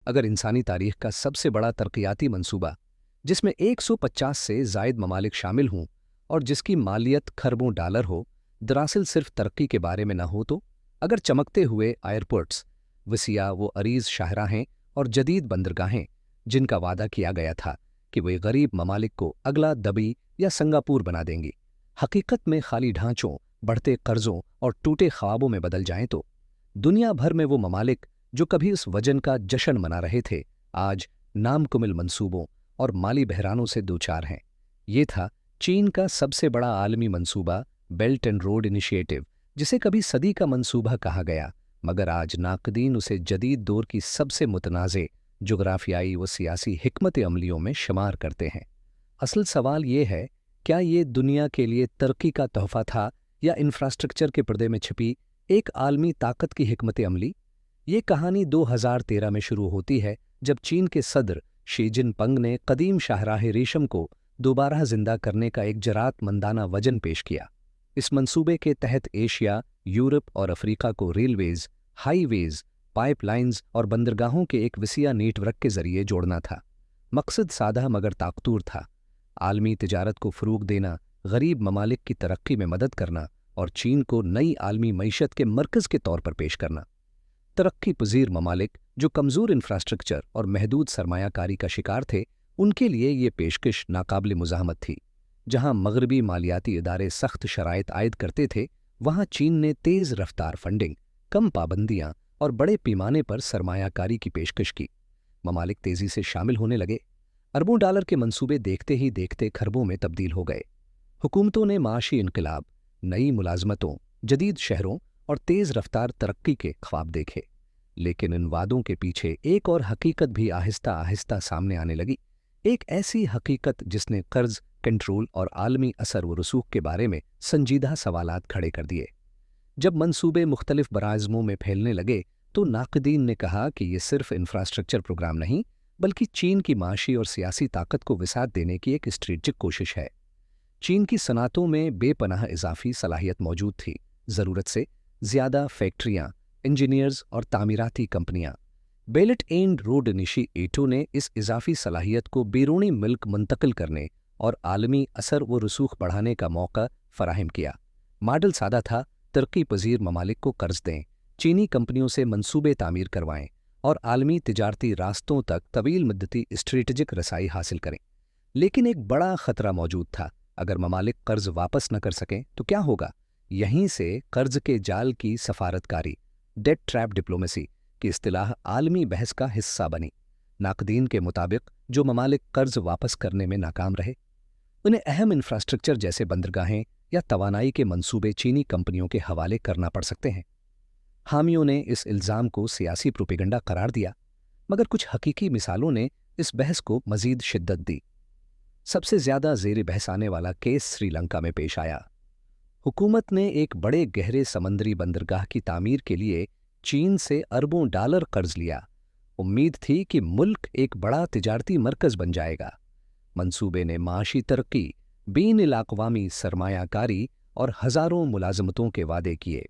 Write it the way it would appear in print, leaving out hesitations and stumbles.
अगर इंसानी तारीख का सबसे बड़ा तरक्याती मंसूबा, जिसमें 150 से जायद ममालिक शामिल हों और जिसकी मालियत खरबों डॉलर हो, दरअसल सिर्फ तरक्की के बारे में न हो तो? अगर चमकते हुए एयरपोर्ट्स, वसिया वो अरीज शाहराहें और जदीद बंदरगाहें जिनका वादा किया गया था कि वे गरीब ममालिक को अगला दबी या सिंगापुर बना देंगी, हकीकत में खाली ढांचों, बढ़ते कर्जों और टूटे ख्वाबों में बदल जाएं तो? दुनिया भर में वो ममालिक जो कभी उस वजन का जश्न मना रहे थे, आज नामकुमिल मंसूबों और माली बहरानों से दोचार हैं। ये था चीन का सबसे बड़ा आलमी मंसूबा, बेल्ट एंड रोड इनिशिएटिव, जिसे कभी सदी का मंसूबा कहा गया, मगर आज नाक़दीन उसे जदीद दौर की सबसे मुतनाज़े जुग़राफ़ियाई व सियासी हिकमत अमलियों में शुमार करते हैं। असल सवाल ये है, क्या ये दुनिया के लिए तरक्की का तोहफ़ा था या इंफ्रास्ट्रक्चर के पर्दे में छिपी एक आलमी ताकत की हिकमत अमली? ये कहानी 2013 में शुरू होती है जब चीन के सदर शी जिनपिंग ने कदीम शाहराह रेशम को दोबारा जिंदा करने का एक जराअतमंदाना वजन पेश किया। इस मंसूबे के तहत एशिया, यूरोप और अफ्रीका को रेलवेज, हाईवेज, पाइपलाइंस और बंदरगाहों के एक वसीया नेटवर्क के जरिए जोड़ना था। मकसद सादा मगर ताकतूर था, आलमी तिजारत को फ़रोग़ देना, गरीब ममालिक की तरक्की में मदद करना और चीन को नई आलमी मईशत के मरकज़ के तौर पर पेश करना। तरक्की पजीर ममालिक जो कमज़ोर इंफ्रास्ट्रक्चर और महदूद सरमायाकारी का शिकार थे, उनके लिए ये पेशकश नाकाबिल मुज़ाहमत थी। जहां मगरबी मालियाती इदारे सख्त शराइत आयद करते थे, वहां चीन ने तेज़ रफ्तार फंडिंग, कम पाबंदियां और बड़े पैमाने पर सरमायाकारी की पेशकश की। ममालिक तेज़ी से शामिल होने लगे। अरबों डॉलर के मंसूबे देखते ही देखते खरबों में तब्दील हो गए। हुकूमतों ने माशी इनकलाब, नई मुलाजमतों, जदीद शहरों और तेज़ रफ्तार तरक्की के ख्वाब देखे। लेकिन इन वादों के पीछे एक और हकीकत भी आहिस्ता आहिस्ता सामने आने लगी। एक ऐसी हकीकत जिसने कर्ज, कंट्रोल और आलमी असर व रसूख के बारे में संजीदा सवालात खड़े कर दिए। जब मंसूबे मुख्तलिफ बराज़मों में फैलने लगे तो नाक़दीन ने कहा कि ये सिर्फ इंफ्रास्ट्रक्चर प्रोग्राम नहीं, बल्कि चीन की माशी और सियासी ताकत को विसात देने की एक स्ट्रेटजिक कोशिश है। चीन की सनातों में बेपनाह इजाफी सलाहियत मौजूद थी, ज़रूरत से ज़्यादा फैक्ट्रियाँ, इंजीनियर्स और तामीराती कंपनियाँ। बेल्ट एंड रोड इनिशिएटिव ने इस इजाफी सलाहियत को बैरूनी मुल्क मुंतकिल करने और आलमी असर व रसूख बढ़ाने का मौका फराहम किया। मॉडल सादा था, तरक्की पजीर ममालिक को कर्ज दें, चीनी कंपनियों से मंसूबे तामीर करवाएं और आलमी तिजारती रास्तों तक तवील मुद्दती स्ट्रेटजिक रसाई हासिल करें। लेकिन एक बड़ा ख़तरा मौजूद था, अगर ममालिक कर्ज वापस न कर सकें तो क्या होगा? यहीं से कर्ज के जाल की सफारतकारी, डेट ट्रैप डिप्लोमेसी की इस्तिलाह आलमी बहस का हिस्सा बनी। नाक़दीन के मुताबिक जो ममालिक कर्ज वापस करने में नाकाम रहे, उन्हें अहम इंफ्रास्ट्रक्चर जैसे बंदरगाहें या तवानाई के मंसूबे चीनी कंपनियों के हवाले करना पड़ सकते हैं। हामियों ने इस इल्ज़ाम को सियासी प्रोपेगेंडा करार दिया, मगर कुछ हकीकी मिसालों ने इस बहस को मज़ीद शिद्दत दी। सबसे ज़्यादा ज़ेर बहस आने वाला केस श्रीलंका में पेश आया। हुकूमत ने एक बड़े गहरे समंदरी बंदरगाह की तामीर के लिए चीन से अरबों डॉलर कर्ज लिया। उम्मीद थी कि मुल्क एक बड़ा तिजारती मरकज़ बन जाएगा। मंसूबे ने माशी तरक्की, बीन-इल-अक़वामी सरमायाकारी और हज़ारों मुलाज़मतों के वादे किए।